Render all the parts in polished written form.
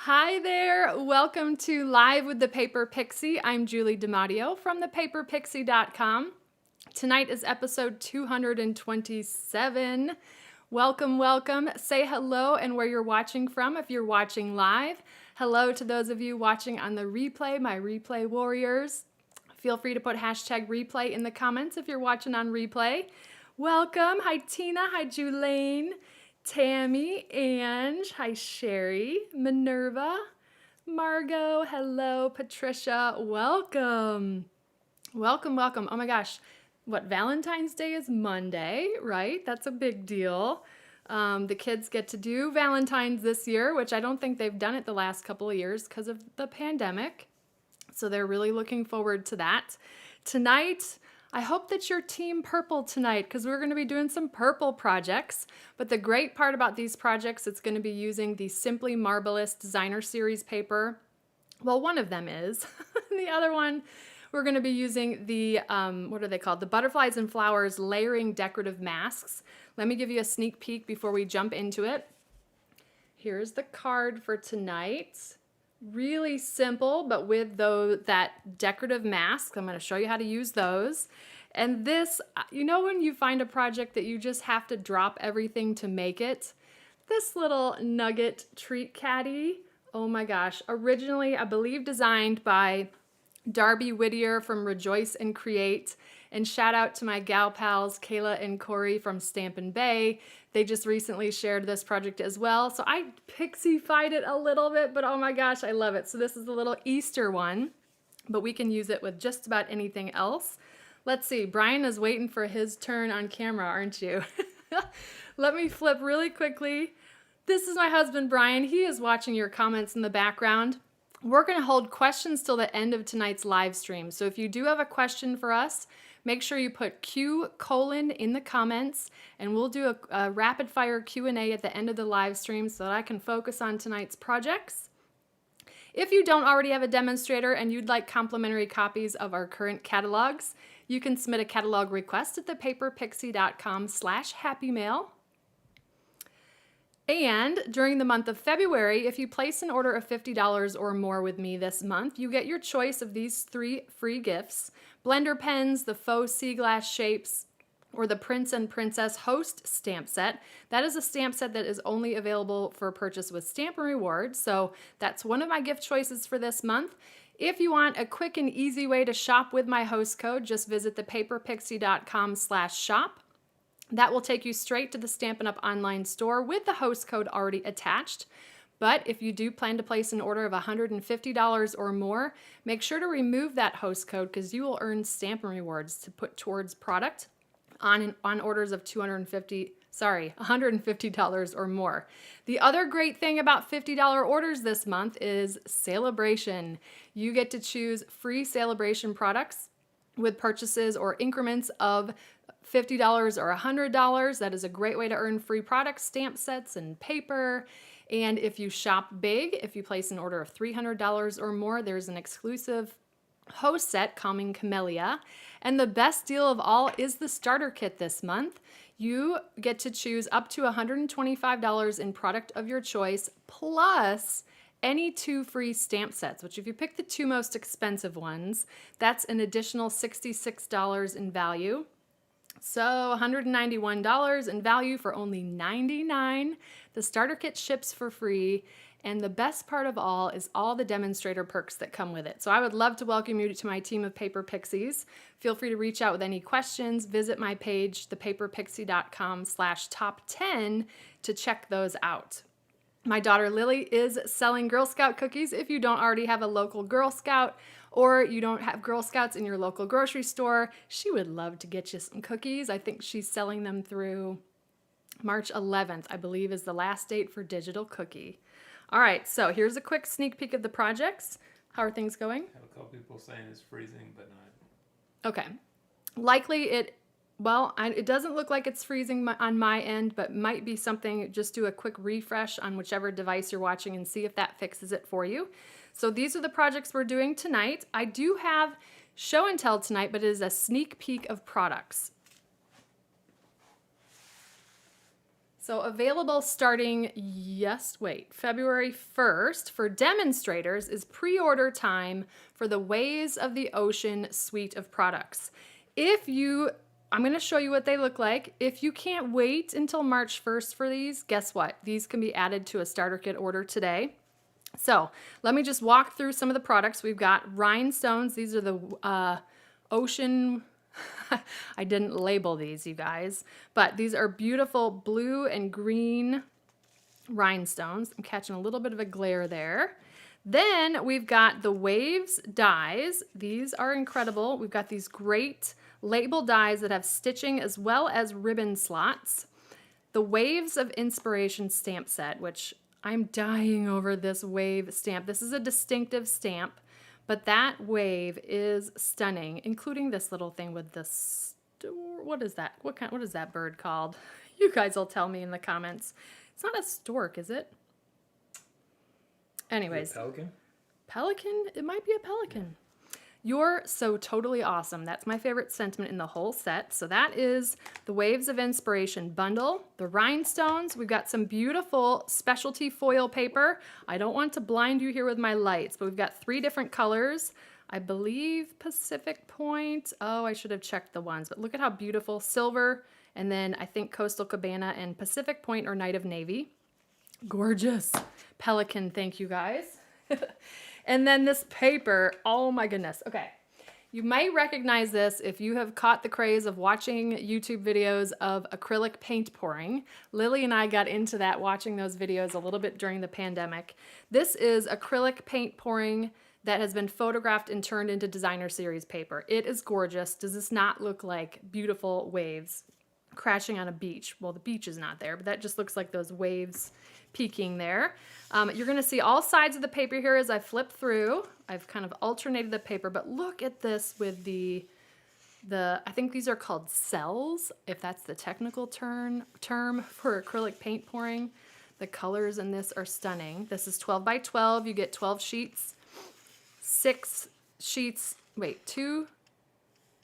Hi there, welcome to Live with the Paper Pixie. I'm Julie DiMatteo from thepaperpixie.com. Tonight is episode 227. Welcome, welcome. Say hello and where you're watching from if you're watching live. Hello to those of you watching on the replay, my replay warriors. Feel free to put hashtag replay in the comments if you're watching on replay. Welcome. Hi, Tina. Hi, Julaine. Tammy, Ange, hi Sherry, Minerva, Margot, hello, Patricia, welcome. Welcome, welcome. Oh my gosh, what, Valentine's Day is Monday, right? That's a big deal. The kids get to do Valentine's this year, which I don't think they've done it the last couple of years because of the pandemic. So they're really looking forward to that. Tonight, I hope that you're team purple tonight because we're going to be doing some purple projects. But the great part about these projects, it's going to be using the Simply Marbleous Designer Series paper. Well, one of them is. The other one, we're going to be using the, what are they called? The Butterflies and Flowers Layering Decorative Masks. Let me give you a sneak peek before we jump into it. Here's the card for tonight. Really simple, but with that decorative mask, I'm going to show you how to use those. And this, you know when you find a project that you just have to drop everything to make it? This little Nugget Treat Caddy, oh my gosh, originally I believe designed by Darby Whittier from Rejoice and Create. And shout out to my gal pals, Kayla and Corey from Stampin' Bay. They just recently shared this project as well. So I Pixie-fied it a little bit, but oh my gosh, I love it. So this is the little Easter one, but we can use it with just about anything else. Let's see, Brian is waiting for his turn on camera, aren't you? Let me flip really quickly. This is my husband, Brian. He is watching your comments in the background. We're gonna hold questions till the end of tonight's live stream. So if you do have a question for us, make sure you put Q: in the comments, and we'll do a rapid fire Q&A at the end of the live stream so that I can focus on tonight's projects. If you don't already have a demonstrator and you'd like complimentary copies of our current catalogs, you can submit a catalog request at thepaperpixie.com/happymail. And during the month of February, if you place an order of $50 or more with me this month, you get your choice of these 3 free gifts: blender pens, the faux sea glass shapes, or the Prince and Princess Host stamp set. That is a stamp set that is only available for purchase with Stampin' Rewards, so that's one of my gift choices for this month. If you want a quick and easy way to shop with my host code, just visit thepaperpixie.com/shop. That will take you straight to the Stampin' Up! Online store with the host code already attached. But if you do plan to place an order of $150 or more, make sure to remove that host code because you will earn Stampin' Rewards to put towards product on orders of $150 or more. The other great thing about $50 orders this month is Celebration. You get to choose free Celebration products with purchases or increments of $50 or $100. That is a great way to earn free products, stamp sets, and paper. And if you shop big, if you place an order of $300 or more, there's an exclusive host set, Calming Camellia. And the best deal of all is the starter kit this month. You get to choose up to $125 in product of your choice, plus any 2 free stamp sets, which if you pick the 2 most expensive ones, that's an additional $66 in value. So $191 in value for only $99. The starter kit ships for free. And the best part of all is all the demonstrator perks that come with it. So I would love to welcome you to my team of Paper Pixies. Feel free to reach out with any questions. Visit my page, thepaperpixie.com/top10 to check those out. My daughter Lily is selling Girl Scout cookies. If you don't already have a local Girl Scout or you don't have Girl Scouts in your local grocery store, she would love to get you some cookies. I think she's selling them through March 11th, I believe, is the last date for digital cookie. All right, so here's a quick sneak peek of the projects. How are things going? I have a couple people saying it's freezing, but not. Okay. Likely it doesn't look like it's freezing on my end, but might be something. Just do a quick refresh on whichever device you're watching and see if that fixes it for you. So these are the projects we're doing tonight. I do have show and tell tonight, but it is a sneak peek of products. So available starting, February 1st for demonstrators is pre-order time for the Waves of the Ocean suite of products. I'm going to show you what they look like. If you can't wait until March 1st for these, guess what? These can be added to a starter kit order today. So let me just walk through some of the products. We've got rhinestones. These are the ocean... I didn't label these, you guys, but these are beautiful blue and green rhinestones. I'm catching a little bit of a glare there. Then we've got the Waves dies. These are incredible. We've got these great label dies that have stitching as well as ribbon slots. The Waves of Inspiration stamp set, which I'm dying over this wave stamp. This is a distinctive stamp. But that wave is stunning, including this little thing with this. What is that? What is that bird called? You guys will tell me in the comments. It's not a stork, is it? Anyways. Is it a pelican? Pelican? It might be a pelican. You're so totally awesome. That's my favorite sentiment in the whole set. So that is the Waves of Inspiration bundle. The rhinestones, we've got some beautiful specialty foil paper. I don't want to blind you here with my lights, but we've got 3 different colors. I believe Pacific Point. Oh, I should have checked the ones, but look at how beautiful. Silver, and then I think Coastal Cabana and Pacific Point or Night of Navy. Gorgeous. Pelican, thank you guys. And then this paper, oh my goodness. Okay, you might recognize this if you have caught the craze of watching YouTube videos of acrylic paint pouring. Lily and I got into that watching those videos a little bit during the pandemic. This is acrylic paint pouring that has been photographed and turned into designer series paper. It is gorgeous. Does this not look like beautiful waves crashing on a beach? Well, the beach is not there, but that just looks like those waves peeking there. You're gonna see all sides of the paper here as I flip through. I've kind of alternated the paper, but look at this with the I think these are called cells, if that's the technical term for acrylic paint pouring. The colors in this are stunning. This is 12 by 12. You get 12 sheets, 2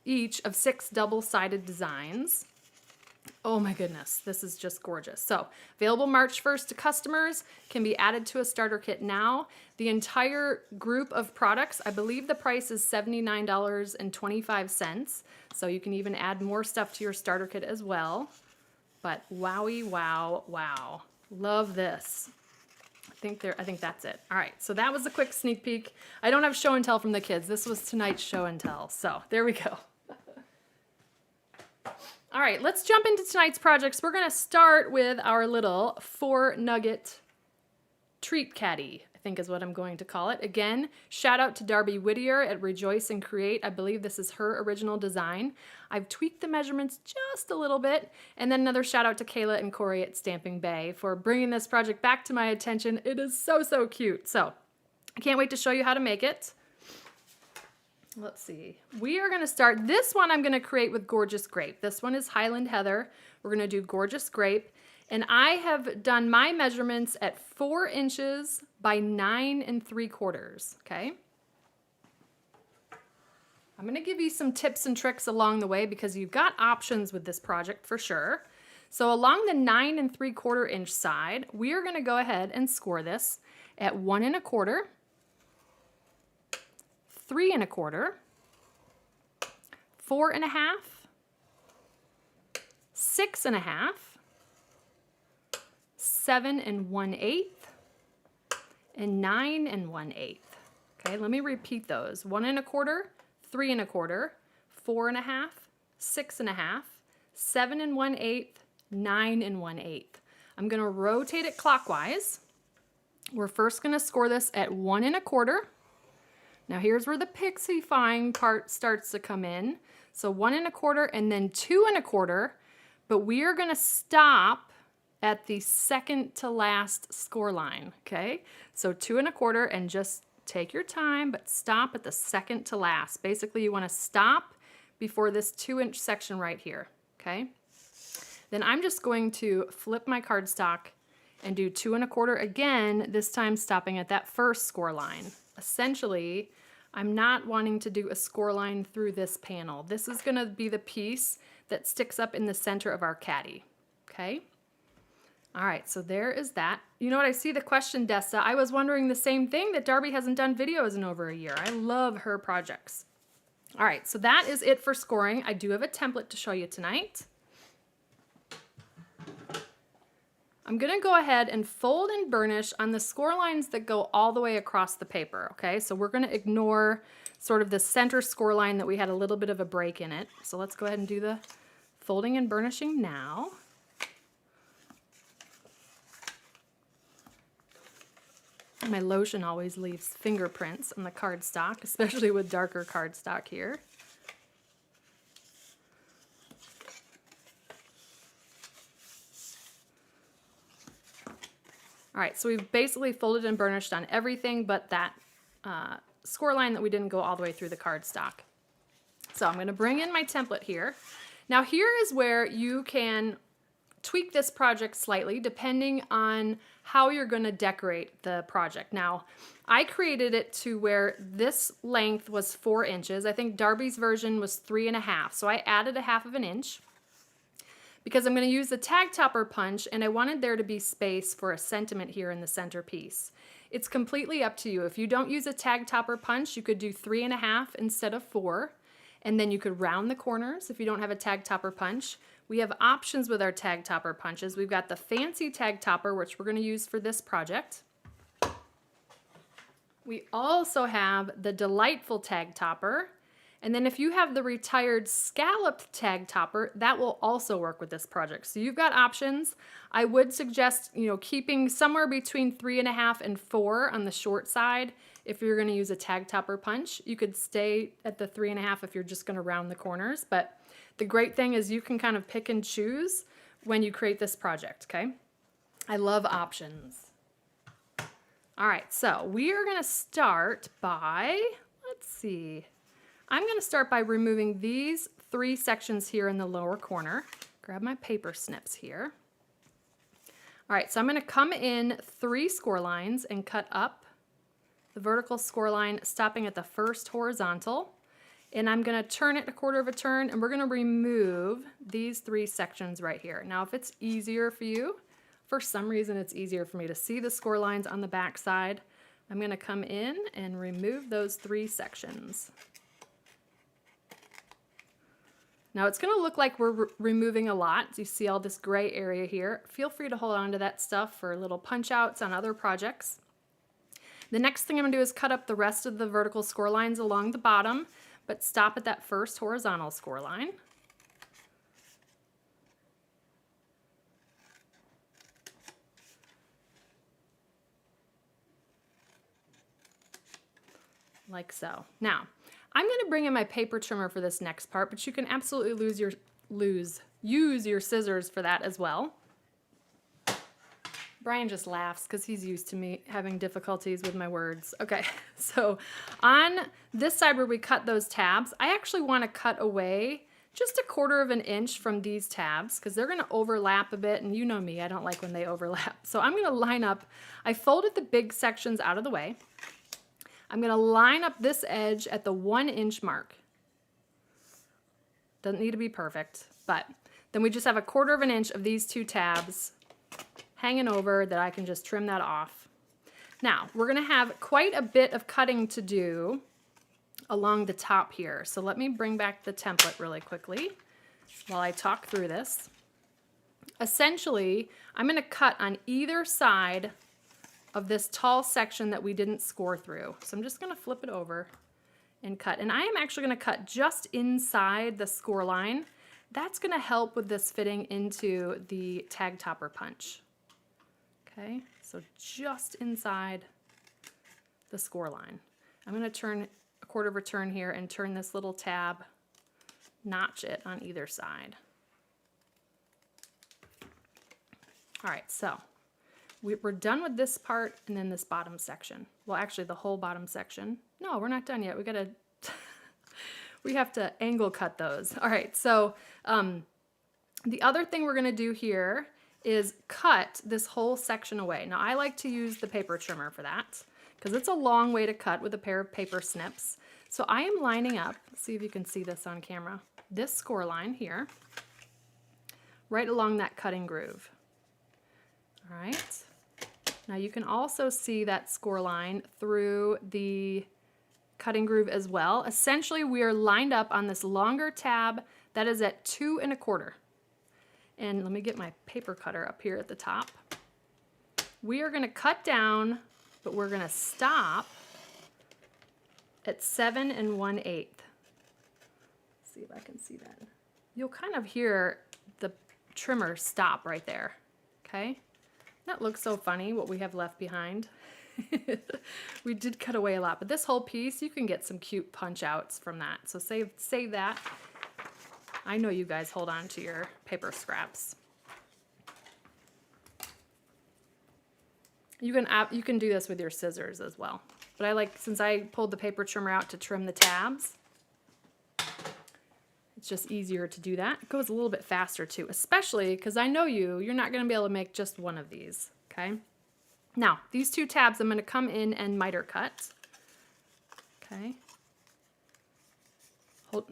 each of 6 double-sided designs. Oh my goodness, this is just gorgeous. So available March 1st to customers, can be added to a starter kit now. The entire group of products, I believe the price is $79.25. So you can even add more stuff to your starter kit as well. But wowie, wow, wow. Love this. I think that's it. All right, so that was a quick sneak peek. I don't have show and tell from the kids. This was tonight's show and tell. So there we go. All right, let's jump into tonight's projects. We're gonna start with our little 4 Nugget Treat Caddy, I think is what I'm going to call it. Again, shout out to Darby Whittier at Rejoice and Create. I believe this is her original design. I've tweaked the measurements just a little bit. And then another shout out to Kayla and Corey at Stamping Bay for bringing this project back to my attention. It is so, so cute. So I can't wait to show you how to make it. Let's see. We are going to start. This one I'm going to create with Gorgeous Grape. This one is Highland Heather. We're going to do Gorgeous Grape. And I have done my measurements at 4 inches by 9 3/4. Okay. I'm going to give you some tips and tricks along the way because you've got options with this project for sure. So along the 9 3/4 inch side, we are going to go ahead and score this at 1 1/4. 3 1/4, 4 1/2, 6 1/2, 7 1/8, and 9 1/8. Okay, let me repeat those. 1 1/4, 3 1/4, 4 1/2, 6 1/2, 7 1/8, 9 1/8. I'm going to rotate it clockwise. We're first going to score this at 1 1/4. Now here's where the Pixie fine part starts to come in. So 1 1/4 and then 2 1/4, but we are going to stop at the second to last score line, okay? So 2 1/4 and just take your time, but stop at the second to last. Basically, you want to stop before this 2-inch section right here, okay? Then I'm just going to flip my cardstock and do 2 1/4 again, this time stopping at that first score line. Essentially, I'm not wanting to do a score line through this panel. This is going to be the piece that sticks up in the center of our caddy, okay? All right, so there is that. You know what, I see the question, Dessa. I was wondering the same thing, that Darby hasn't done videos in over a year. I love her projects. All right, so that is it for scoring. I do have a template to show you tonight. I'm gonna go ahead and fold and burnish on the score lines that go all the way across the paper, okay? So we're gonna ignore sort of the center score line that we had a little bit of a break in it. So let's go ahead and do the folding and burnishing now. My lotion always leaves fingerprints on the cardstock, especially with darker cardstock here. All right, so we've basically folded and burnished on everything but that score line that we didn't go all the way through the cardstock. So I'm gonna bring in my template here. Now here is where you can tweak this project slightly depending on how you're gonna decorate the project. Now, I created it to where this length was 4 inches. I think Darby's version was 3.5, so I added a 1/2 of an inch because I'm gonna use the tag topper punch and I wanted there to be space for a sentiment here in the center piece. It's completely up to you. If you don't use a tag topper punch, you could do 3.5 instead of 4, and then you could round the corners if you don't have a tag topper punch. We have options with our tag topper punches. We've got the fancy tag topper, which we're gonna use for this project. We also have the delightful tag topper. And then if you have the retired scalloped tag topper, that will also work with this project. So you've got options. I would suggest, keeping somewhere between 3.5 and 4 on the short side. If you're gonna use a tag topper punch, you could stay at the 3.5 if you're just gonna round the corners. But the great thing is you can kind of pick and choose when you create this project, okay? I love options. All right, so we are gonna start by, let's see. I'm gonna start by removing these 3 sections here in the lower corner. Grab my paper snips here. All right, so I'm gonna come in 3 score lines and cut up the vertical score line, stopping at the first horizontal. And I'm gonna turn it 1/4 of a turn, and we're gonna remove these 3 sections right here. Now, if it's easier for you, for some reason it's easier for me to see the score lines on the back side, I'm gonna come in and remove those 3 sections. Now it's gonna look like we're removing a lot. You see all this gray area here. Feel free to hold on to that stuff for little punch outs on other projects. The next thing I'm gonna do is cut up the rest of the vertical score lines along the bottom, but stop at that first horizontal score line. Like so. Now, I'm gonna bring in my paper trimmer for this next part, but you can absolutely use your scissors for that as well. Brian just laughs because he's used to me having difficulties with my words. Okay, so on this side where we cut those tabs, I actually want to cut away just 1/4 of an inch from these tabs because they're going to overlap a bit, and you know me, I don't like when they overlap. So I'm going to line up, I folded the big sections out of the way. I'm going to line up this edge at the 1 inch mark. Doesn't need to be perfect, but then we just have 1/4 of an inch of these 2 tabs hanging over that I can just trim that off. Now, we're gonna have quite a bit of cutting to do along the top here. So let me bring back the template really quickly while I talk through this. Essentially, I'm gonna cut on either side of this tall section that we didn't score through. So I'm just gonna flip it over and cut. And I am actually gonna cut just inside the score line. That's gonna help with this fitting into the tag topper punch. Okay, so just inside the score line. I'm gonna turn 1/4 of a turn here and turn this little tab, notch it on either side. All right, so we're done with this part and then this bottom section. Well, actually the whole bottom section. No, we're not done yet. We have to angle cut those. All right, so the other thing we're gonna do here is cut this whole section away. Now I like to use the paper trimmer for that because it's a long way to cut with a pair of paper snips. So I am lining up, let's see if you can see this on camera, this score line here, right along that cutting groove. All right. Now you can also see that score line through the cutting groove as well. Essentially, we are lined up on this longer tab that is at 2 1/4. And let me get my paper cutter up here at the top. We are gonna cut down, but we're gonna stop at 7 1/8. See if I can see that. You'll kind of hear the trimmer stop right there, okay? That looks so funny, what we have left behind. We did cut away a lot, but this whole piece, you can get some cute punch outs from that. So save that. I know you guys hold on to your paper scraps. You can do this with your scissors as well. But I like, since I pulled the paper trimmer out to trim the tabs, it's just easier to do that. It goes a little bit faster too, especially because I know you're not going to be able to make just one of these, okay? Now, these 2 tabs I'm going to come in and miter cut, okay?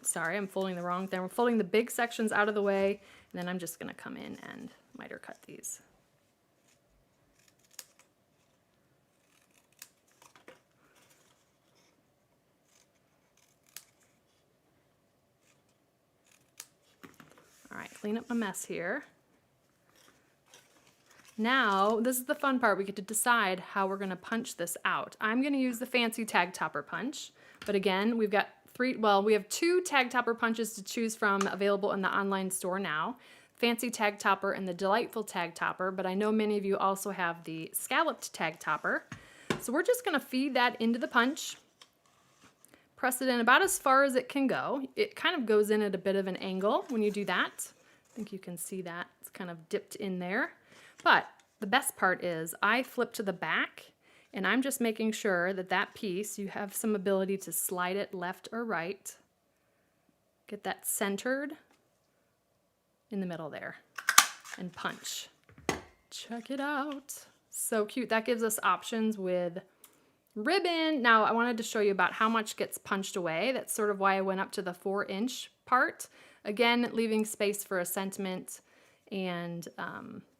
Sorry, I'm folding the wrong thing. We're folding the big sections out of the way, and then I'm just going to come in and miter cut these. All right, clean up my mess here. Now, this is the fun part. We get to decide how we're gonna punch this out. I'm gonna use the fancy tag topper punch, but again, we have 2 tag topper punches to choose from available in the online store now. Fancy tag topper and the delightful tag topper, but I know many of you also have the scalloped tag topper. So we're just gonna feed that into the punch. Press it in about as far as it can go. It kind of goes in at a bit of an angle when you do that. I think you can see that. It's kind of dipped in there. But the best part is I flip to the back, and I'm just making sure that that piece, you have some ability to slide it left or right. Get that centered in the middle there and punch. Check it out. So cute. That gives us options with ribbon. Now I wanted to show you about how much gets punched away. That's sort of why I went up to the 4-inch part. Again, leaving space for a sentiment and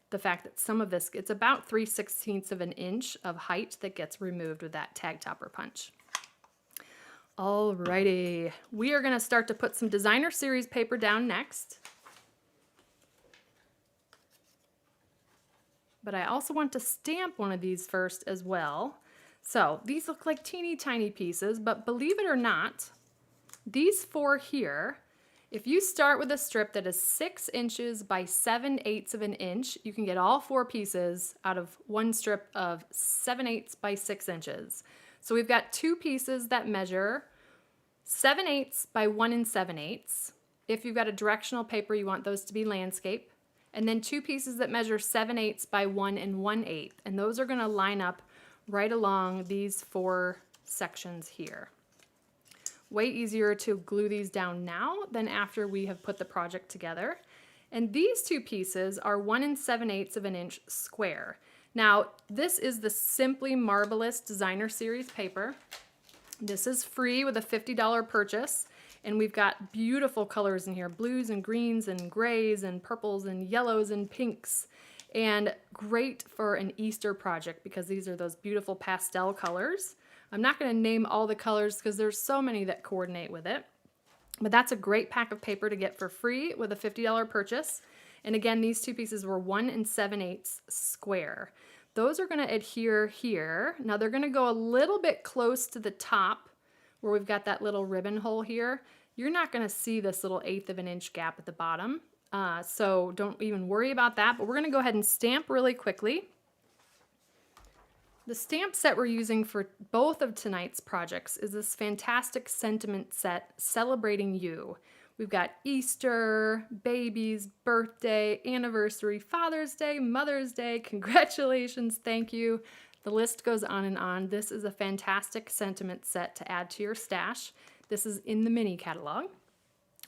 the fact that some of this, it's about 3/16 of an inch of height that gets removed with that tag topper punch. Alrighty, we are gonna start to put some designer series paper down next. But I also want to stamp one of these first as well. So these look like teeny tiny pieces, but believe it or not, these 4 here, if you start with a strip that is 6 inches by 7/8 of an inch, you can get all 4 pieces out of one strip of 7/8 by 6 inches. So we've got 2 pieces that measure 7/8 by 1 7/8. If you've got a directional paper, you want those to be landscape. And then 2 pieces that measure 7/8 by 1 1/8. And those are gonna line up right along these 4 sections here. Way easier to glue these down now than after we have put the project together. And these 2 pieces are 1 7/8 of an inch square. Now, this is the Simply Marbleous Designer Series paper. This is free with a $50 purchase. And we've got beautiful colors in here, blues and greens and grays and purples and yellows and pinks. And great for an Easter project because these are those beautiful pastel colors. I'm not going to name all the colors because there's so many that coordinate with it. But that's a great pack of paper to get for free with a $50 purchase. And again, these 2 pieces were 1 7/8 square. Those are going to adhere here. Now they're going to go a little bit close to the top where we've got that little ribbon hole here. You're not going to see this little 1/8 of an inch gap at the bottom. So don't even worry about that. But we're going to go ahead and stamp really quickly. The stamp set we're using for both of tonight's projects is this fantastic sentiment set, Celebrating You. We've got Easter, babies, birthday, anniversary, Father's Day, Mother's Day, congratulations, thank you. The list goes on and on. This is a fantastic sentiment set to add to your stash. This is in the mini catalog.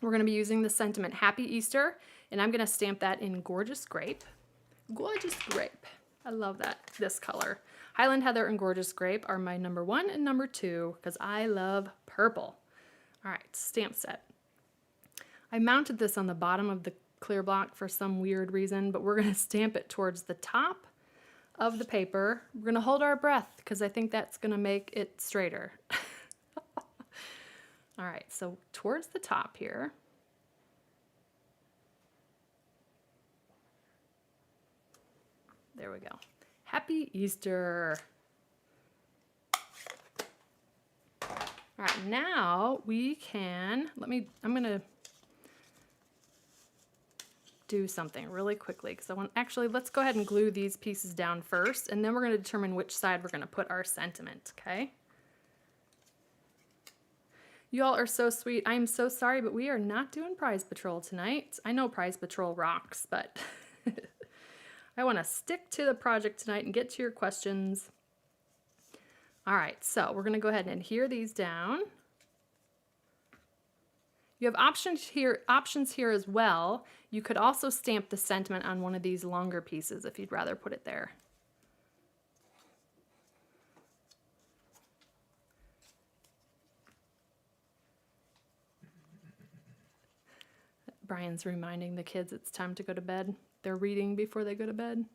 We're going to be using the sentiment Happy Easter, and I'm going to stamp that in Gorgeous Grape. Gorgeous Grape. I love this color. Highland Heather and Gorgeous Grape are my number 1 and number 2 because I love purple. All right, stamp set. I mounted this on the bottom of the clear block for some weird reason, but we're going to stamp it towards the top of the paper. We're gonna hold our breath because I think that's gonna make it straighter. All right, so towards the top here. There we go. Happy Easter. All right, now we can, I'm gonna do something really quickly because let's go ahead and glue these pieces down first, and then we're gonna determine which side we're gonna put our sentiment, okay? You all are so sweet. I'm so sorry, but we are not doing Prize Patrol tonight. I know Prize Patrol rocks, but I want to stick to the project tonight and get to your questions. All right, so we're going to go ahead and adhere these down. You have options here as well. You could also stamp the sentiment on one of these longer pieces if you'd rather put it there. Brian's reminding the kids it's time to go to bed. They're reading before they go to bed.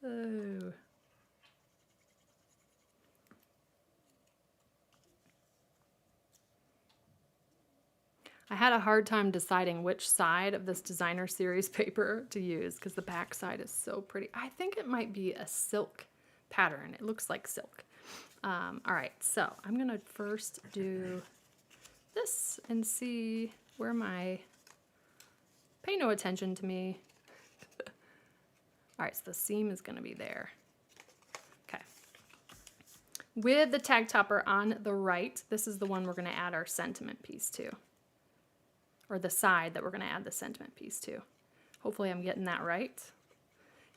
Oh. I had a hard time deciding which side of this designer series paper to use because the back side is so pretty. I think it might be a silk pattern. It looks like silk. All right, so I'm gonna first do this and see where pay no attention to me. All right, so the seam is gonna be there. Okay. With the tag topper on the right, this is the one we're gonna add our sentiment piece to, or the side that we're gonna add the sentiment piece to. Hopefully I'm getting that right.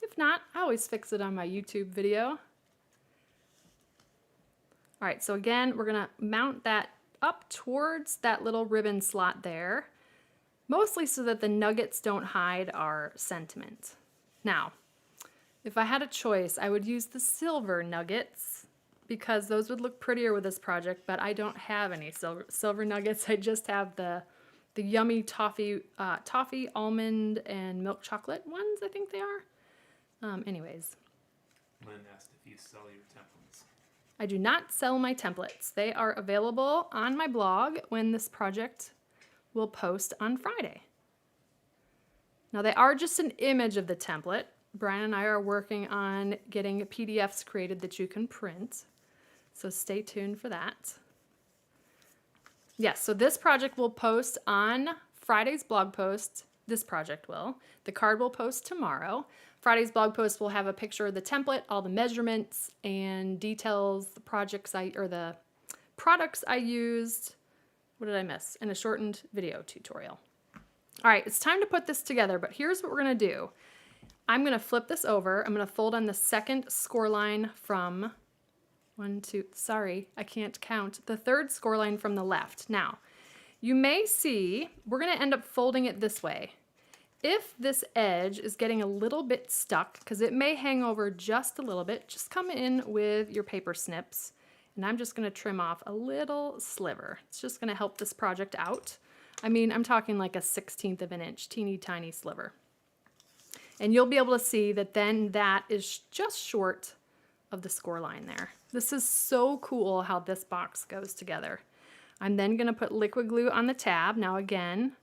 If not, I always fix it on my YouTube video. All right, so again, we're gonna mount that up towards that little ribbon slot there, mostly so that the nuggets don't hide our sentiment. Now, if I had a choice, I would use the silver nuggets because those would look prettier with this project, but I don't have any silver nuggets. I just have the yummy toffee, almond, and milk chocolate ones, I think they are. Anyways. Lynn asked if you sell your templates. I do not sell my templates. They are available on my blog when this project will post on Friday. Now they are just an image of the template. Brian and I are working on getting PDFs created that you can print. So stay tuned for that. Yes, so this project will post on Friday's blog post. This project will. The card will post tomorrow. Friday's blog post will have a picture of the template, all the measurements and details, the products I used. What did I miss? And a shortened video tutorial. All right, it's time to put this together, but here's what we're gonna do. I'm gonna flip this over. I'm gonna fold on the second score line from I can't count. The third score line from the left. Now, you may see, we're gonna end up folding it this way. If this edge is getting a little bit stuck, because it may hang over just a little bit, just come in with your paper snips, and I'm just gonna trim off a little sliver. It's just gonna help this project out. I mean, I'm talking like a 1/16 of an inch, teeny tiny sliver. And you'll be able to see that then that is just short of the score line there. This is so cool how this box goes together. I'm then gonna put liquid glue on the tab. Now again,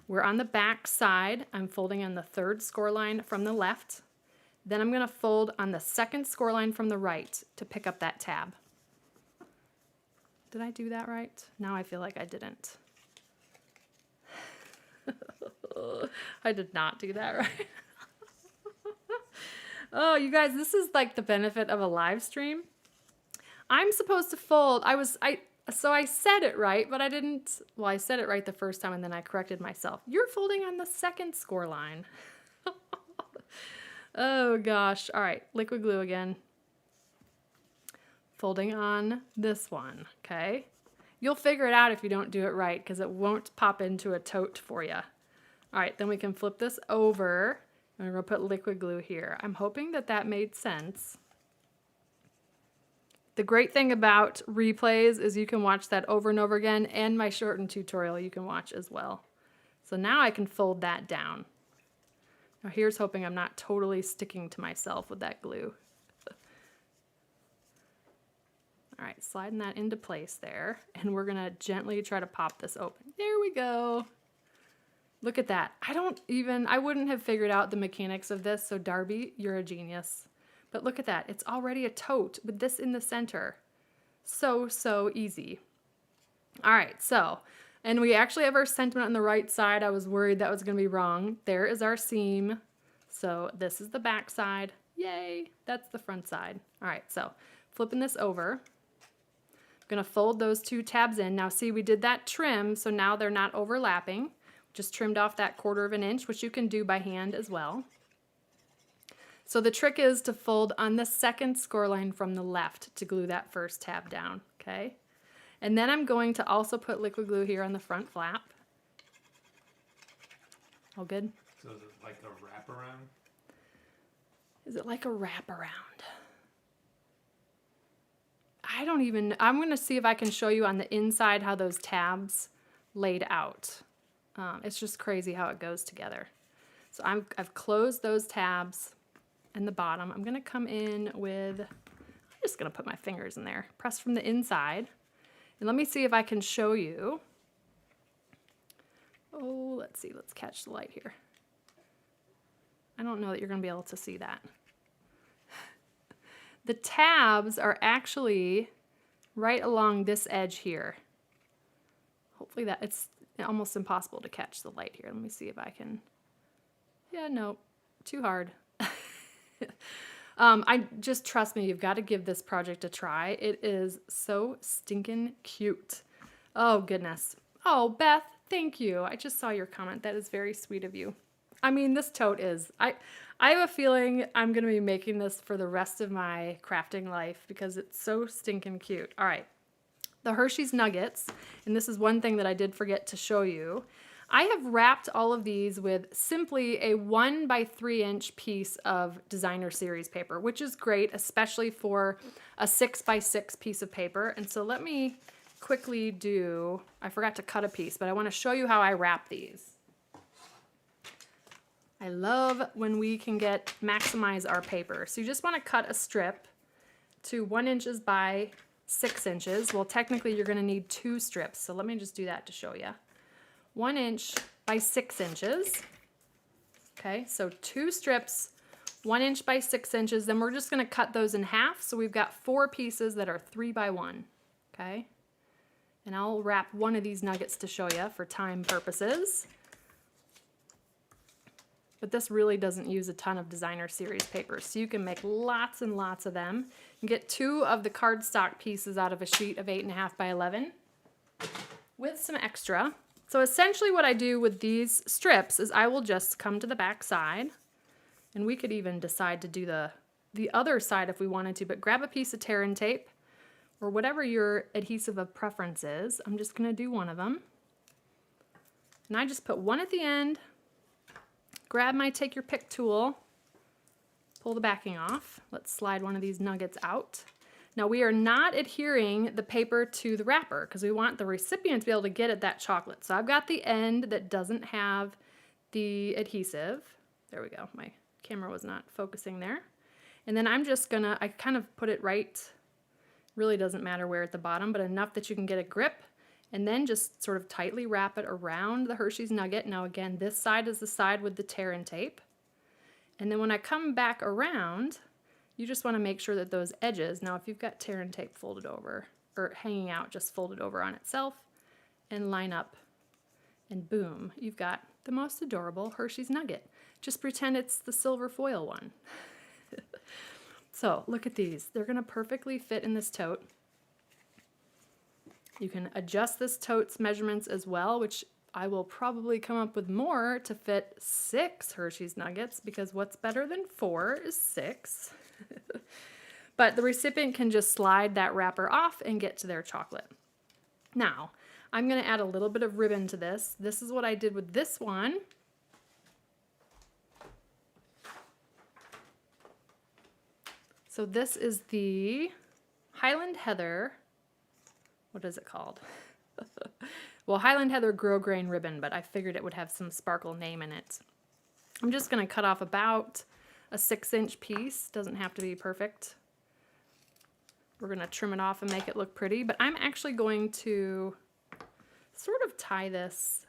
we're on the back side. I'm folding on the third score line from the left. Then I'm gonna fold on the second score line from the right to pick up that tab. Did I do that right? Now I feel like I didn't. I did not do that right. Oh, you guys, this is like the benefit of a live stream. I'm supposed to fold. So I said it right, but I didn't. Well, I said it right the first time and then I corrected myself. You're folding on the second score line. Oh gosh. All right, liquid glue again. Folding on this one, okay? You'll figure it out if you don't do it right because it won't pop into a tote for you. All right, then we can flip this over and we're gonna put liquid glue here. I'm hoping that that made sense. The great thing about replays is you can watch that over and over again, and my shortened tutorial you can watch as well. So now I can fold that down. Now here's hoping I'm not totally sticking to myself with that glue. All right, sliding that into place there, and we're gonna gently try to pop this open. There we go. Look at that. I wouldn't have figured out the mechanics of this, so Darby, you're a genius. But look at that, it's already a tote with this in the center. So, so easy. All right, so, and we actually have our sentiment on the right side. I was worried that was gonna be wrong. There is our seam. So this is the back side. Yay, that's the front side. All right, so flipping this over. I'm gonna fold those 2 tabs in. Now see, we did that trim, so now they're not overlapping. Just trimmed off that 1/4 of an inch, which you can do by hand as well. So the trick is to fold on the second score line from the left to glue that first tab down, okay? And then I'm going to also put liquid glue here on the front flap. All good? So is it like a wraparound? Is it like a wraparound? I'm gonna see if I can show you on the inside how those tabs laid out. It's just crazy how it goes together. So I've closed those tabs and the bottom. I'm gonna come in with, I'm just gonna put my fingers in there, press from the inside. And let me see if I can show you. Oh, let's see, let's catch the light here. I don't know that you're gonna be able to see that. The tabs are actually right along this edge here. Hopefully it's almost impossible to catch the light here. Let me see if I can. Yeah, no, too hard. I just, trust me, you've got to give this project a try. It is so stinking cute. Oh, goodness. Oh, Beth, thank you. I just saw your comment. That is very sweet of you. I mean, this tote is, I have a feeling I'm going to be making this for the rest of my crafting life because it's so stinking cute. All right. The Hershey's Nuggets, and this is one thing that I did forget to show you. I have wrapped all of these with simply a 1 by 3 inch piece of designer series paper, which is great, especially for a 6 by 6 piece of paper. And so let me quickly do, I forgot to cut a piece, but I want to show you how I wrap these. I love when we can maximize our paper. So you just want to cut a strip to 1 inch by 6 inches. Well, technically you're going to need 2 strips. So let me just do that to show you. 1 inch by 6 inches. Okay, so 2 strips, 1 inch by 6 inches. Then we're just going to cut those in half. So we've got 4 pieces that are 3 by 1. Okay, and I'll wrap one of these nuggets to show you for time purposes. But this really doesn't use a ton of designer series paper, so you can make lots and lots of them. You get 2 of the cardstock pieces out of a sheet of 8.5 by 11 with some extra. So essentially what I do with these strips is I will just come to the back side, and we could even decide to do the other side if we wanted to, but grab a piece of tear and tape or whatever your adhesive of preference is. I'm just going to do one of them. And I just put one at the end. Grab my take your pick tool, pull the backing off. Let's slide one of these nuggets out. Now we are not adhering the paper to the wrapper because we want the recipient to be able to get at that chocolate. So I've got the end that doesn't have the adhesive. There we go. My camera was not focusing there. And then I'm just gonna, I kind of put it right, really doesn't matter where at the bottom, but enough that you can get a grip. And then just sort of tightly wrap it around the Hershey's Nugget. Now again, this side is the side with the tear and tape. And then when I come back around, you just want to make sure that those edges, now if you've got tear and tape folded over, or hanging out, just fold it over on itself and line up. And boom, you've got the most adorable Hershey's Nugget. Just pretend it's the silver foil one. So look at these. They're going to perfectly fit in this tote. You can adjust this tote's measurements as well, which I will probably come up with more to fit 6 Hershey's Nuggets, because what's better than 4 is 6. But the recipient can just slide that wrapper off and get to their chocolate. Now, I'm going to add a little bit of ribbon to this. This is what I did with this one. So this is the Highland Heather, what is it called? Well, Highland Heather Grosgrain ribbon, but I figured it would have some sparkle name in it. I'm just going to cut off about a 6-inch piece. Doesn't have to be perfect. We're going to trim it off and make it look pretty, but I'm actually going to sort of tie this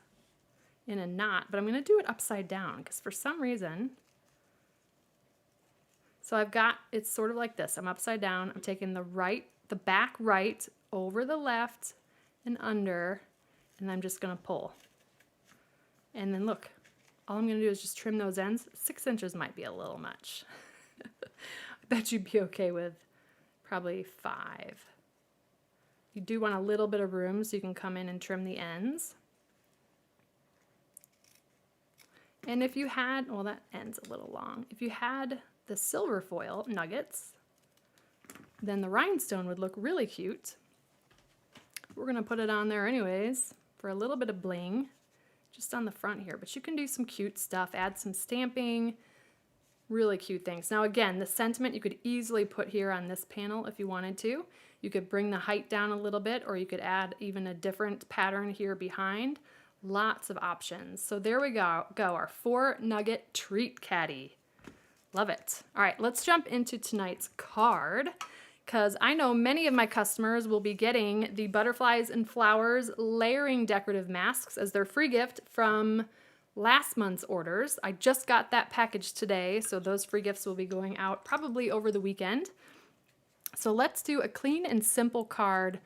in a knot, but I'm going to do it upside down because for some reason, so I've got, it's sort of like this. I'm upside down. I'm taking the back right over the left and under, and I'm just going to pull. And then look, all I'm going to do is just trim those ends. 6 inches might be a little much. I bet you'd be okay with probably 5. You do want a little bit of room so you can come in and trim the ends. And if you had, well, that end's a little long. If you had the silver foil nuggets, then the rhinestone would look really cute. We're going to put it on there anyways for a little bit of bling just on the front here. But you can do some cute stuff, add some stamping, really cute things. Now again, the sentiment you could easily put here on this panel if you wanted to. You could bring the height down a little bit, or you could add even a different pattern here behind. Lots of options. So there we go, our 4 Nugget Treat Caddy. Love it. All right, let's jump into tonight's card, because I know many of my customers will be getting the Butterflies and Flowers layering decorative masks as their free gift from last month's orders. I just got that package today, so those free gifts will be going out probably over the weekend. So let's do a clean and simple card.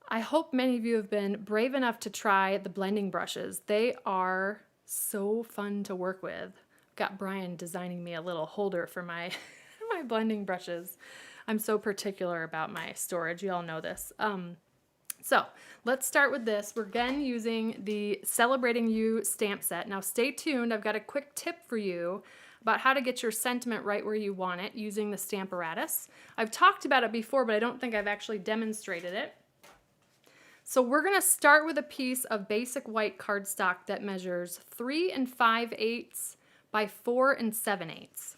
I hope many of you have been brave enough to try the blending brushes. They are so fun to work with. Got Brian designing me a little holder for my my blending brushes. I'm so particular about my storage. You all know this. So let's start with this. We're again using the Celebrating You stamp set. Now stay tuned. I've got a quick tip for you about how to get your sentiment right where you want it using the Stamparatus. I've talked about it before, but I don't think I've actually demonstrated it. So we're going to start with a piece of basic white cardstock that measures 3 5/8 by 4 7/8.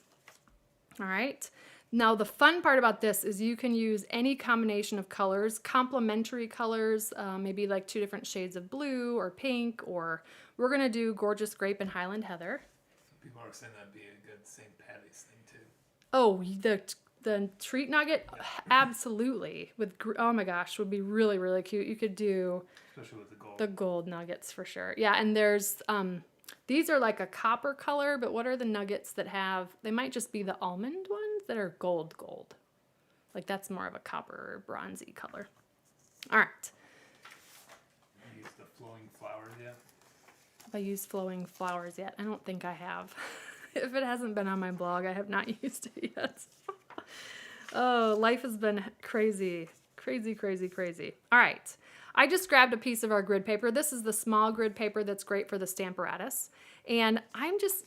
All right. Now the fun part about this is you can use any combination of colors, complementary colors, maybe like 2 different shades of blue or pink, or we're going to do Gorgeous Grape and Highland Heather. People are saying that'd be a good St. Patty's thing too. Oh, the treat nugget, absolutely. Oh my gosh, would be really, really cute. You could do especially with the gold. The gold nuggets for sure. Yeah, and there's these are like a copper color, but what are the nuggets that have? They might just be the almond ones that are gold. Like that's more of a copper or bronzy color. All right. Have you used the flowing flowers yet? Have I used flowing flowers yet? I don't think I have. If it hasn't been on my blog, I have not used it yet. Oh, life has been crazy. All right. I just grabbed a piece of our grid paper. This is the small grid paper that's great for the Stamparatus. And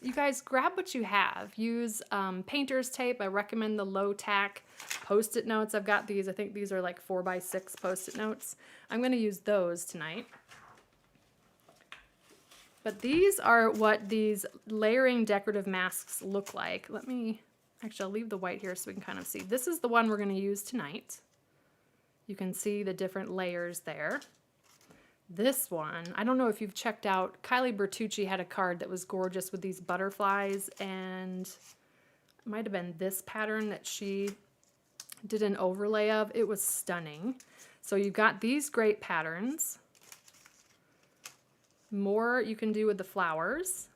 you guys grab what you have. Use painter's tape. I recommend the low tack Post-it notes. I've got these. I think these are like 4x6 Post-it notes. I'm going to use those tonight. But these are what these layering decorative masks look like. Actually, I'll leave the white here so we can kind of see. This is the one we're going to use tonight. You can see the different layers there. This one, I don't know if you've checked out, Kylie Bertucci had a card that was gorgeous with these butterflies, and it might have been this pattern that she did an overlay of. It was stunning. So you've got these great patterns. More you can do with the flowers.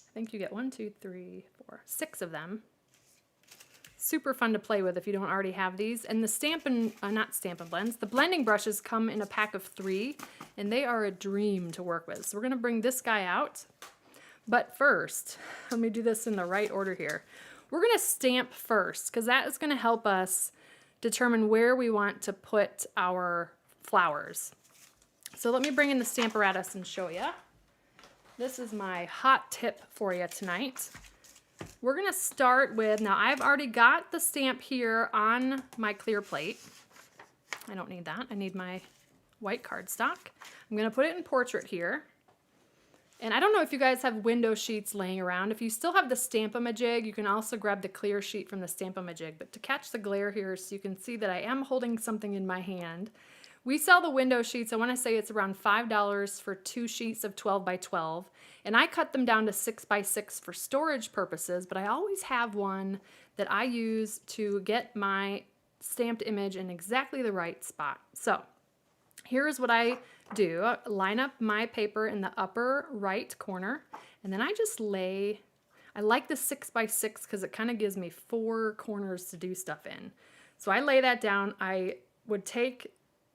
I think you get 1, 2, 3, 4, 6 of them. Super fun to play with if you don't already have these. And the not Stampin' Blends, the blending brushes come in a pack of 3, and they are a dream to work with. So we're going to bring this guy out. But first, let me do this in the right order here. We're going to stamp first, because that is going to help us determine where we want to put our flowers. So let me bring in the Stamparatus and show you. This is my hot tip for you tonight. We're going to start with, now I've already got the stamp here on my clear plate. I don't need that. I need my white cardstock. I'm going to put it in portrait here. And I don't know if you guys have window sheets laying around. If you still have the Stamp-A-Majig, you can also grab the clear sheet from the Stamp-A-Majig. But to catch the glare here so you can see that I am holding something in my hand. We sell the window sheets, I want to say it's around $5 for 2 sheets of 12 by 12. And I cut them down to 6 by 6 for storage purposes, but I always have one that I use to get my stamped image in exactly the right spot. So here's what I do. I line up my paper in the upper right corner, and then I just lay, I like the 6 by 6 because it kind of gives me 4 corners to do stuff in. So I lay that down. I would take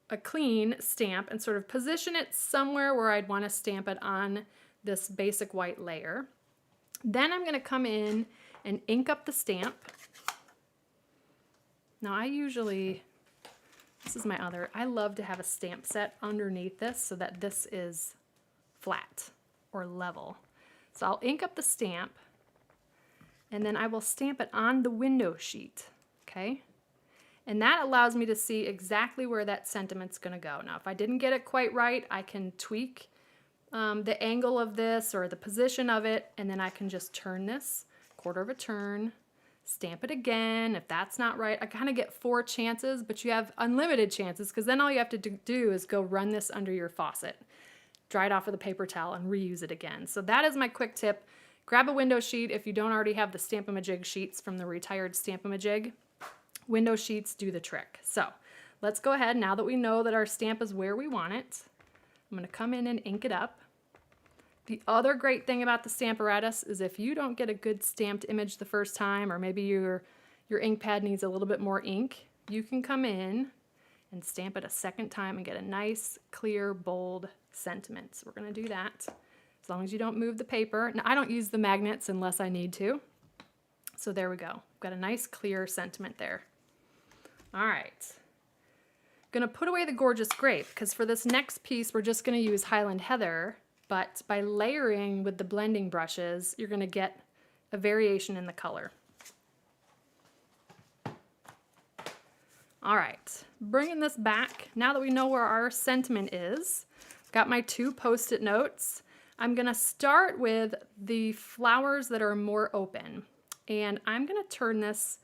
a clean stamp and sort of position it somewhere where I'd want to stamp it on this basic white layer. Then I'm going to come in and ink up the stamp. Now I usually, this is my other, I love to have a stamp set underneath this so that this is flat or level. So I'll ink up the stamp and then I will stamp it on the window sheet, okay? And that allows me to see exactly where that sentiment's gonna go. Now, if I didn't get it quite right, I can tweak the angle of this or the position of it, and then I can just turn this, quarter of a turn, stamp it again. If that's not right, I kind of get 4 chances, but you have unlimited chances because then all you have to do is go run this under your faucet, dry it off with a paper towel, and reuse it again. So that is my quick tip. Grab a window sheet if you don't already have the Stamp-A-Majig sheets from the retired Stamp-A-Majig. Window sheets do the trick. So let's go ahead, now that we know that our stamp is where we want it, I'm going to come in and ink it up. The other great thing about the Stamparatus is if you don't get a good stamped image the first time, or maybe your ink pad needs a little bit more ink, you can come in and stamp it a second time and get a nice, clear, bold sentiment. So we're going to do that as long as you don't move the paper. Now, I don't use the magnets unless I need to. So there we go. We've got a nice, clear sentiment there. All right. Gonna put away the Gorgeous Grape because for this next piece, we're just gonna use Highland Heather, but by layering with the blending brushes, you're gonna get a variation in the color. All right, bringing this back, now that we know where our sentiment is, got my 2 Post-it notes. I'm gonna start with the flowers that are more open, and I'm gonna turn this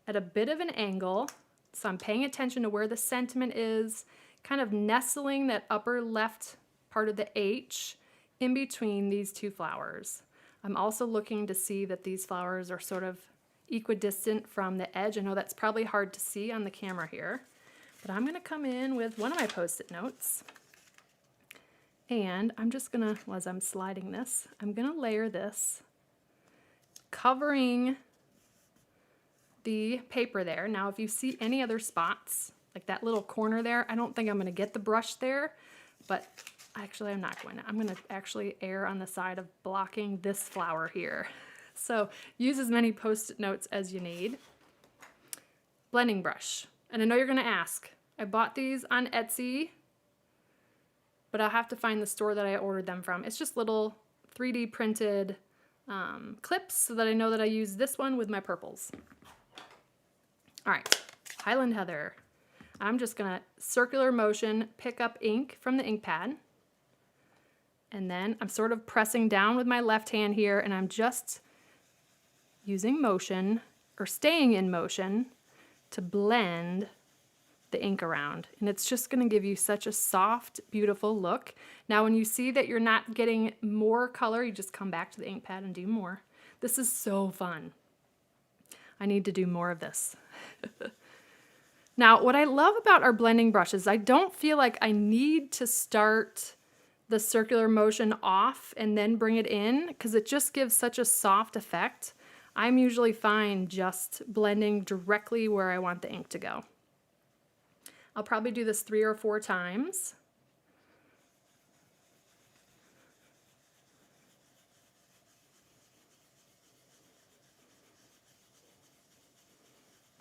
at a bit of an angle. So I'm paying attention to where the sentiment is, kind of nestling that upper left part of the H in between these 2 flowers. I'm also looking to see that these flowers are sort of equidistant from the edge. I know that's probably hard to see on the camera here, but I'm gonna come in with one of my Post-it notes, and I'm just gonna, as I'm sliding this, I'm gonna layer this, covering the paper there. Now, if you see any other spots, like that little corner there, I don't think I'm gonna get the brush there, but actually I'm not going to. I'm gonna actually err on the side of blocking this flower here. So use as many Post-it notes as you need. Blending brush. And I know you're gonna ask, I bought these on Etsy, but I'll have to find the store that I ordered them from. It's just little 3D printed clips so that I know that I use this one with my purples. All right, Highland Heather. I'm just gonna circular motion, pick up ink from the ink pad. And then I'm sort of pressing down with my left hand here, and I'm just using motion, or staying in motion, to blend the ink around. And it's just gonna give you such a soft, beautiful look. Now, when you see that you're not getting more color, you just come back to the ink pad and do more. This is so fun. I need to do more of this. Now, what I love about our blending brushes, I don't feel like I need to start the circular motion off and then bring it in, because it just gives such a soft effect. I'm usually fine just blending directly where I want the ink to go. I'll probably do this 3 or 4 times.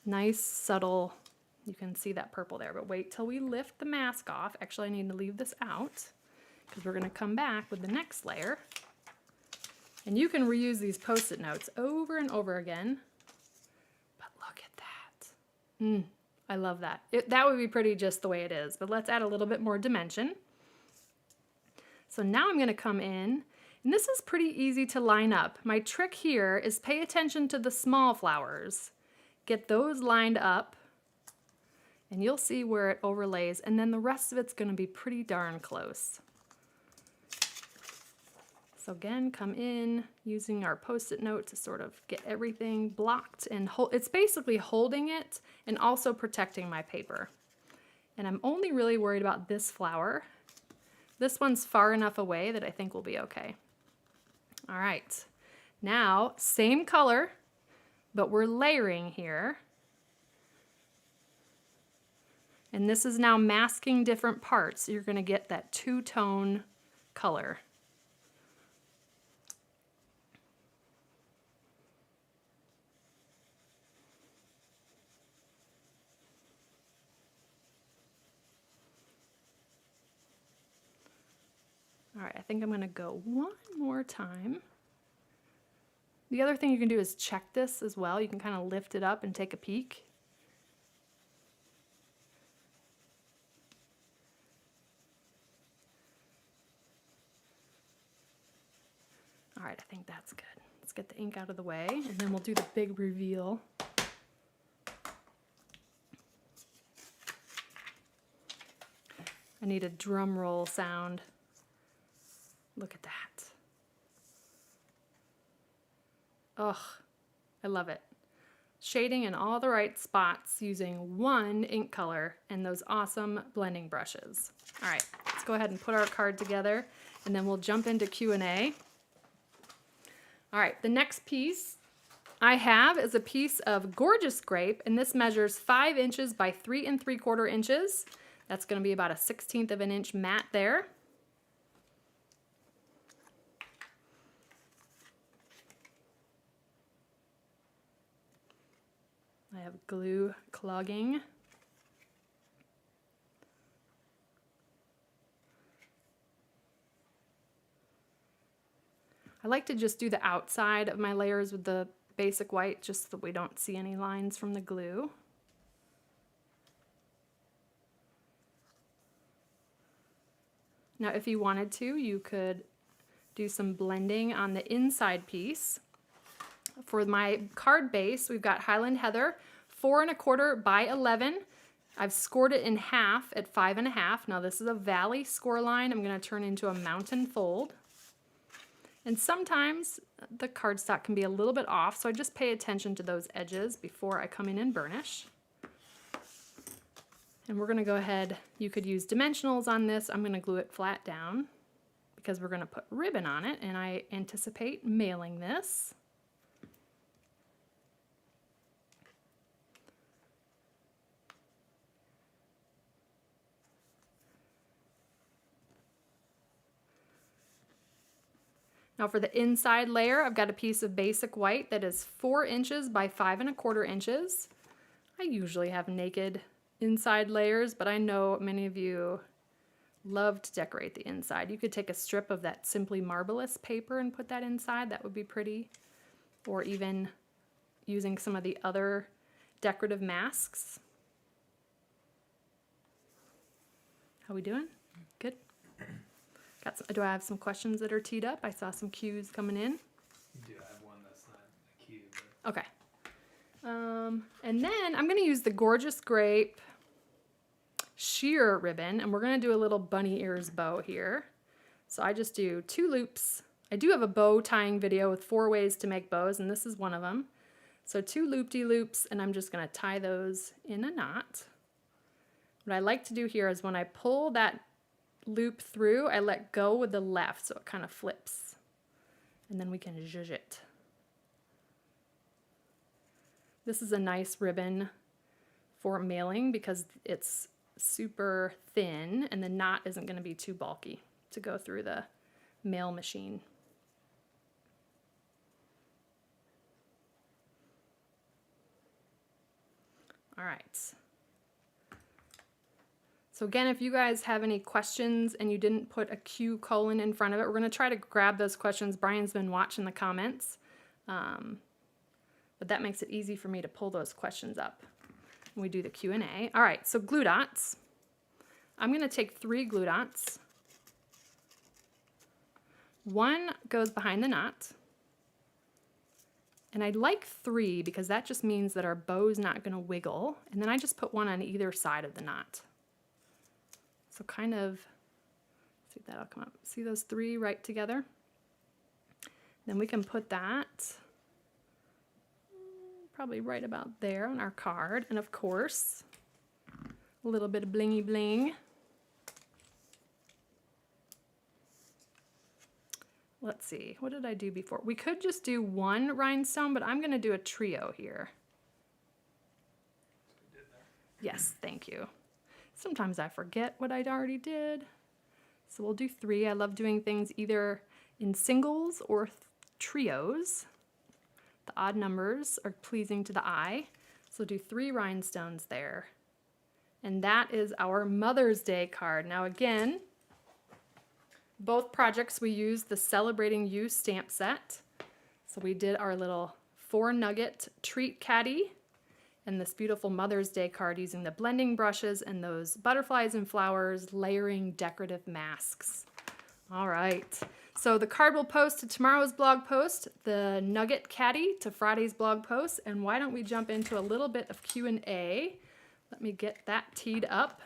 Nice, subtle, you can see that purple there, but wait till we lift the mask off. Actually, I need to leave this out because we're gonna come back with the next layer. And you can reuse these Post-it notes over and over again. But look at that. I love that. That would be pretty just the way it is, but let's add a little bit more dimension. So now I'm gonna come in, and And this is pretty easy to line up. My trick here is pay attention to the small flowers. Get those lined up, and you'll see where it overlays, and then the rest of it's gonna be pretty darn close. So again, come in using our Post-it note to sort of get everything blocked and it's basically holding it and also protecting my paper. And I'm only really worried about this flower. This one's far enough away that I think we'll be okay. All right, now same color, but we're layering here. And this is now masking different parts. So you're gonna get that two-tone color. All right, I think I'm gonna go one more time. The other thing you can do is check this as well. You can kind of lift it up and take a peek. All right, I think that's good. Let's get the ink out of the way, and then we'll do the big reveal. I need a drum roll sound. Look at that. Ugh, I love it. Shading in all the right spots using one ink color and those awesome blending brushes. All right, let's go ahead and put our card together, and then we'll jump into Q&A. All right, the next piece I have is a piece of Gorgeous Grape, and this measures 5 inches by 3 3/4 inches. That's gonna be about a 1/16 of an inch mat there. I have glue clogging. I like to just do the outside of my layers with the basic white just so that we don't see any lines from the glue. Now, if you wanted to, you could do some blending on the inside piece. For my card base, we've got Highland Heather, 4 1/4 by 11. I've scored it in half at 5 1/2. Now this is a valley score line. I'm gonna turn into a mountain fold. And sometimes the cardstock can be a little bit off, so I just pay attention to those edges before I come in and burnish. And we're gonna go ahead, you could use dimensionals on this. I'm gonna glue it flat down because we're gonna put ribbon on it, and I anticipate mailing this. Now for the inside layer, I've got a piece of basic white that is 4 inches by 5 1/4 inches. I usually have naked inside layers, but I know many of you love to decorate the inside. You could take a strip of that Simply Marbleous paper and put that inside. That would be pretty. Or even using some of the other decorative masks. How we doing? Good? Do I have some questions that are teed up? I saw some cues coming in. You do have one that's not a cue. But... Okay. And then I'm going to use the Gorgeous Grape sheer ribbon, and we're going to do a little bunny ears bow here. So I just do 2 loops. I do have a bow tying video with 4 ways to make bows, and this is one of them. So 2 loop-de-loops, and I'm just going to tie those in a knot. What I like to do here is when I pull that loop through, I let go with the left so it kind of flips, and then we can zhuzh it. This is a nice ribbon for mailing because it's super thin and the knot isn't going to be too bulky to go through the mail machine. All right. So again, if you guys have any questions and you didn't put a Q colon in front of it, we're going to try to grab those questions. Brian's been watching the comments, but that makes it easy for me to pull those questions up when we do the Q&A. All right, so glue dots. I'm going to take 3 glue dots. 1 goes behind the knot. And I like 3 because that just means that our bow's not going to wiggle. And then I just put 1 on either side of the knot. So kind of, see if that'll come up. See those 3 right together? Then we can put that probably right about there on our card. And of course, a little bit of blingy bling. Let's see, what did I do before? We could just do 1 rhinestone, but I'm gonna do a trio here. Yes, thank you. Sometimes I forget what I'd already did. So we'll do 3. I love doing things either in singles or trios. The odd numbers are pleasing to the eye. So do 3 rhinestones there. And that is our Mother's Day card. Now again, both projects we used the Celebrating You stamp set. So we did our little 4 Nugget Treat Caddy and this beautiful Mother's Day card using the blending brushes and those butterflies and flowers layering decorative masks. All right, so the card will post to tomorrow's blog post, the Nugget Caddy to Friday's blog post, and why don't we jump into a little bit of Q&A. Let me get that teed up.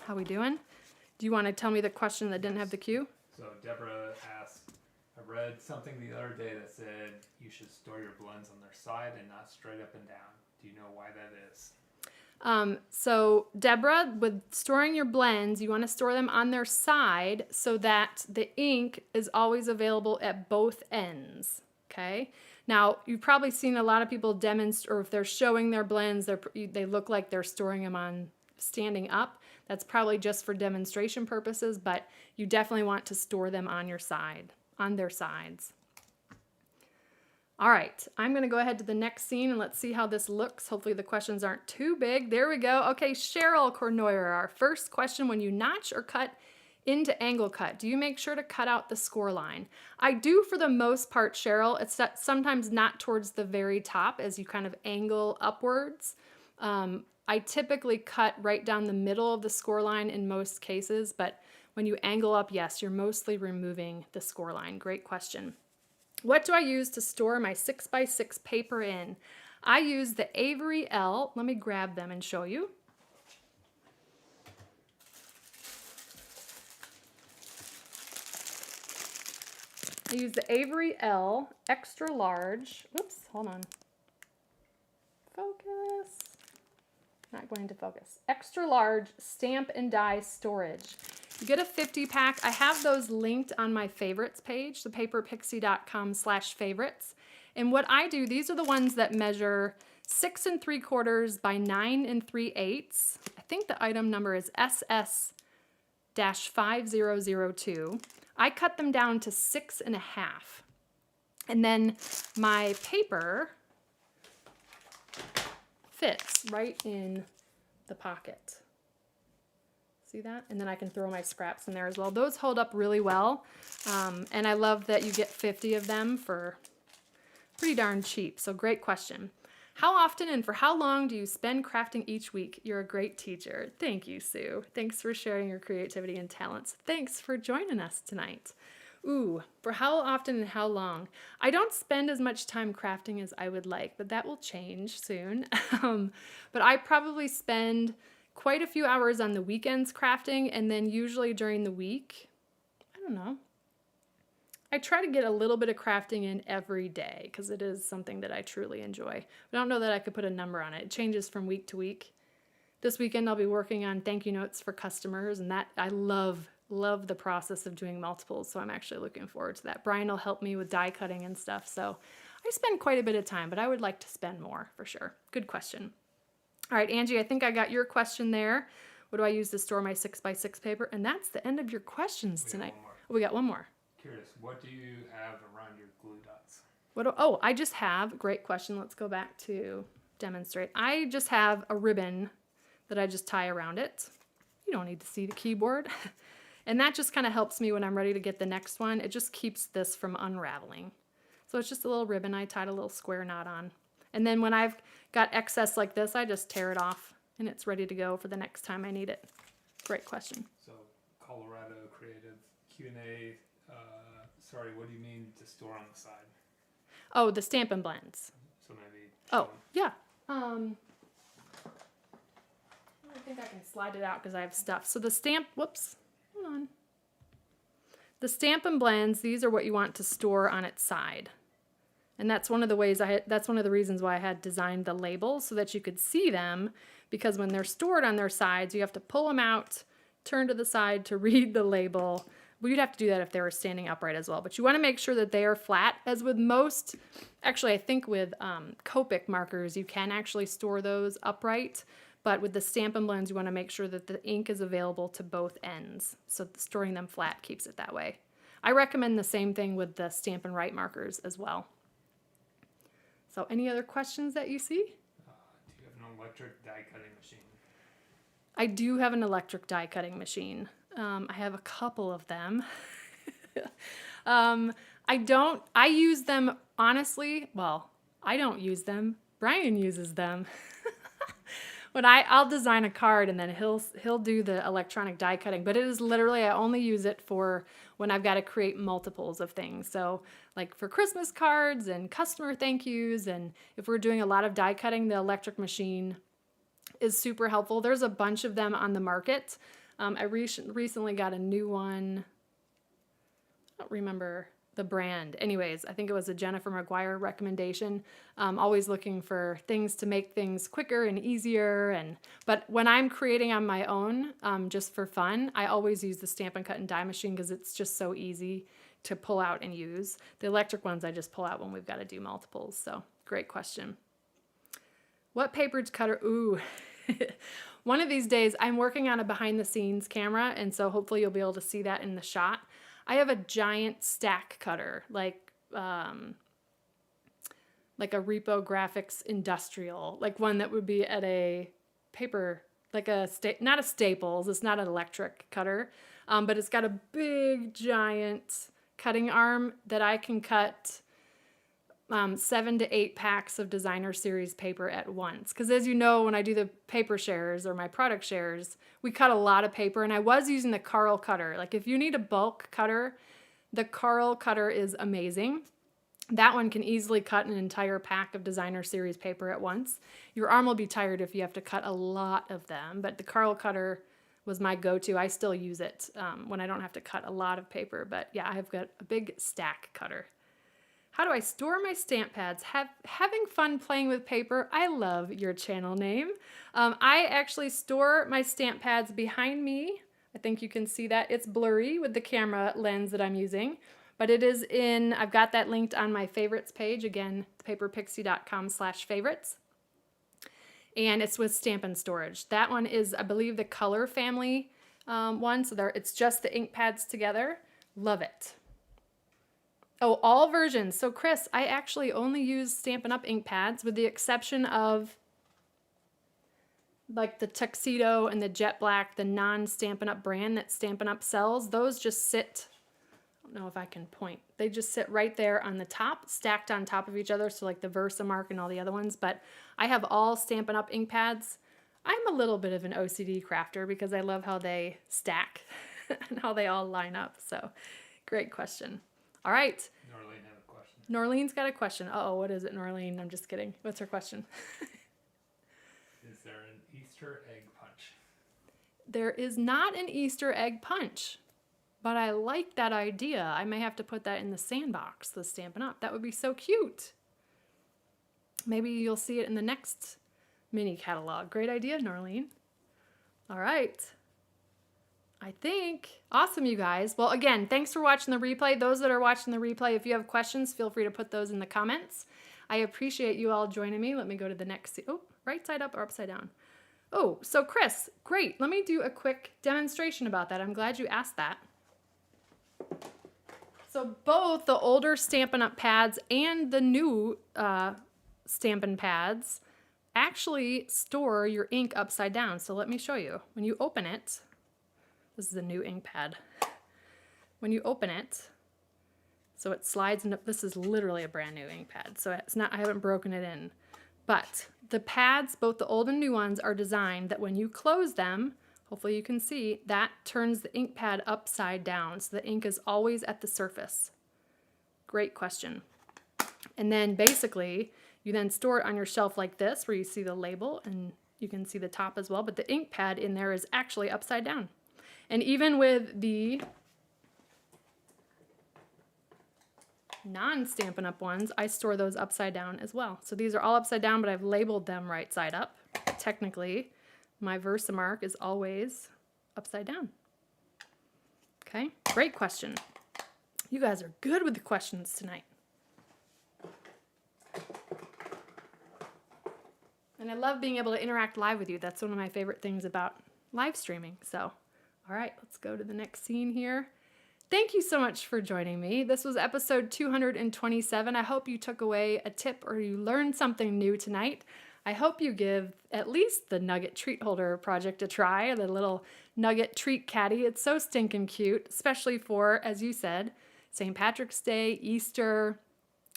How we doing? Do you want to tell me the question that didn't have the Q? So Deborah asked, I read something the other day that said you should store your blends on their side and not straight up and down. Do you know why that is? So Deborah, with storing your blends, you want to store them on their side so that the ink is always available at both ends, okay? Now, you've probably seen a lot of people demonstrate, or if they're showing their blends, they look like they're storing them on standing up. That's probably just for demonstration purposes, but you definitely want to store them on your side, on their sides. All right, I'm going to go ahead to the next scene and let's see how this looks. Hopefully the questions aren't too big. There we go. Okay, Cheryl Cornoyer, our first question: when you notch or cut into angle cut, do you make sure to cut out the score line? I do for the most part, Cheryl. It's sometimes not towards the very top as you kind of angle upwards. I typically cut right down the middle of the score line in most cases, but when you angle up, yes, you're mostly removing the score line. Great question. What do I use to store my 6x6 paper in? I use the Avery L. Let me grab them and show you. I use the Avery L extra large. Oops, hold on. Focus. Not going to focus. Extra large stamp and die storage. You get a 50 pack. I have those linked on my favorites page, thepaperpixie.com/favorites. And what I do, these are the ones that measure 6 3/4 by 9 3/8. I think the item number is SS-5002. I cut them down to 6 1/2. And then my paper fits right in the pocket. See that? And then I can throw my scraps in there as well. Those hold up really well. And I love that you get 50 of them for pretty darn cheap. So great question. How often and for how long do you spend crafting each week? You're a great teacher. Thank you, Sue. Thanks for sharing your creativity and talents. Thanks for joining us tonight. Ooh, for how often and how long? I don't spend as much time crafting as I would like, but that will change soon. But I probably spend quite a few hours on the weekends crafting, and then usually during the week, I don't know. I try to get a little bit of crafting in every day because it is something that I truly enjoy. But I don't know that I could put a number on it. It changes from week to week. This weekend I'll be working on thank you notes for customers, and that I love the process of doing multiples, so I'm actually looking forward to that. Brian will help me with die cutting and stuff, so I spend quite a bit of time, but I would like to spend more for sure. Good question. All right, Angie, I think I got your question there. What do I use to store my 6x6 paper? And that's the end of your questions tonight. We got one more. Curious, what do you have around your glue dots? I just have, great question. Let's go back to demonstrate. I just have a ribbon that I just tie around it. You don't need to see the keyboard. And that just kind of helps me when I'm ready to get the next one. It just keeps this from unraveling. So it's just a little ribbon I tied a little square knot on. And then when I've got excess like this, I just tear it off and it's ready to go for the next time I need it. Great question. So Colorado Creative Q&A Sorry, what do you mean to store on the side? Oh, the Stampin' Blends. So maybe. Oh, yeah. I think I can slide it out because I have stuff. So the whoops, hold on. The Stampin' Blends, these are what you want to store on its side. And that's one of the ways that's one of the reasons why I had designed the labels so that you could see them, because when they're stored on their sides, you have to pull them out, turn to the side to read the label. Well, you'd have to do that if they were standing upright as well, but you want to make sure that they are flat. As with most, actually I think with Copic markers, you can actually store those upright, but with the Stampin' Blends, you want to make sure that the ink is available to both ends. So storing them flat keeps it that way. I recommend the same thing with the Stampin' Write markers as well. So any other questions that you see? Do you have an electric die cutting machine? I do have an electric die cutting machine. I have a couple of them. I use them, honestly, well, I don't use them. Brian uses them. When I'll design a card and then he'll do the electronic die cutting, but it is literally, I only use it for when I've got to create multiples of things. So like for Christmas cards and customer thank yous, and if we're doing a lot of die cutting, the electric machine is super helpful. There's a bunch of them on the market. I recently got a new one. I don't remember the brand. Anyways, I think it was a Jennifer McGuire recommendation. Always looking for things to make things quicker and easier. But when I'm creating on my own, just for fun, I always use the Stampin' Cut and Die machine because it's just so easy to pull out and use. The electric ones I just pull out when we've got to do multiples. So great question. What paper cutter? Ooh. One of these days, I'm working on a behind the scenes camera, and so hopefully you'll be able to see that in the shot. I have a giant stack cutter, like a Repo Graphics Industrial, like one that would be at a paper, like not a Staples, it's not an electric cutter, but it's got a big giant cutting arm that I can cut 7 to 8 packs of designer series paper at once. Because as you know, when I do the paper shares or my product shares, we cut a lot of paper, and I was using the Carl cutter. Like if you need a bulk cutter, the Carl cutter is amazing. That one can easily cut an entire pack of designer series paper at once. Your arm will be tired if you have to cut a lot of them, but the Carl cutter was my go-to. I still use it when I don't have to cut a lot of paper, but yeah, I've got a big stack cutter. How do I store my stamp pads? Having fun playing with paper. I love your channel name. I actually store my stamp pads behind me. I think you can see that. It's blurry with the camera lens that I'm using, but it is I've got that linked on my favorites page. Again, paperpixie.com/favorites. And it's with Stampin' Storage. That one is, I believe, the Color Family one. So it's just the ink pads together. Love it. Oh, all versions. So Chris, I actually only use Stampin' Up ink pads with the exception of like the Tuxedo and the Jet Black, the non-Stampin' Up brand that Stampin' Up sells. Those just sit, I don't know if I can point. They just sit right there on the top, stacked on top of each other. So like the Versamark and all the other ones, but I have all Stampin' Up ink pads. I'm a little bit of an OCD crafter because I love how they stack and how they all line up. So great question. All right. Norleen had a question. Norleen's got a question. Uh-oh, what is it, Norleen? I'm just kidding. What's her question? Is there an Easter egg punch? There is not an Easter egg punch, but I like that idea. I may have to put that in the sandbox, the Stampin' Up. That would be so cute. Maybe you'll see it in the next mini catalog. Great idea, Norleen. All right. I think. Awesome, you guys. Well, again, thanks for watching the replay. Those that are watching the replay, if you have questions, feel free to put those in the comments. I appreciate you all joining me. Let me go to the next. Oh, right side up or upside down? Oh, so Chris, great. Let me do a quick demonstration about that. I'm glad you asked that. So both the older Stampin' Up pads and the new Stampin' pads actually store your ink upside down. So let me show you. When you open it, this is a new ink pad. When you open it, so it slides into, this is literally a brand new ink pad. So it's not, I haven't broken it in. But the pads, both the old and new ones, are designed that when you close them, hopefully you can see, that turns the ink pad upside down. So the ink is always at the surface. Great question. And then basically, you then store it on your shelf like this, where you see the label and you can see the top as well, but the ink pad in there is actually upside down. And even with the non-Stampin' Up! Ones, I store those upside down as well. So these are all upside down, but I've labeled them right side up. Technically, my Versamark is always upside down. Okay, great question. You guys are good with the questions tonight. And I love being able to interact live with you. That's one of my favorite things about live streaming. So, all right, let's go to the next scene here. Thank you so much for joining me. This was episode 227. I hope you took away a tip or you learned something new tonight. I hope you give at least the Nugget Treat Holder project a try, the little Nugget Treat Caddy. It's so stinking cute, especially for, as you said, St. Patrick's Day, Easter,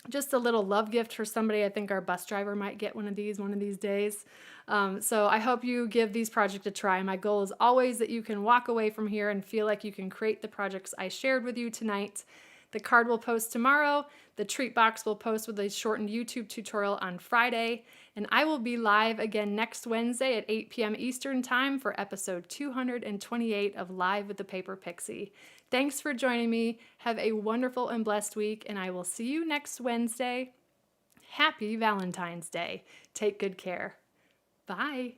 just a little love gift for somebody. I think our bus driver might get one of these days. So I hope you give these projects a try. My goal is always that you can walk away from here and feel like you can create the projects I shared with you tonight. The card will post tomorrow. The treat box will post with a shortened YouTube tutorial on Friday. And I will be live again next Wednesday at 8 p.m. Eastern Time for episode 228 of Live with the Paper Pixie. Thanks for joining me. Have a wonderful and blessed week, and I will see you next Wednesday. Happy Valentine's Day. Take good care. Bye.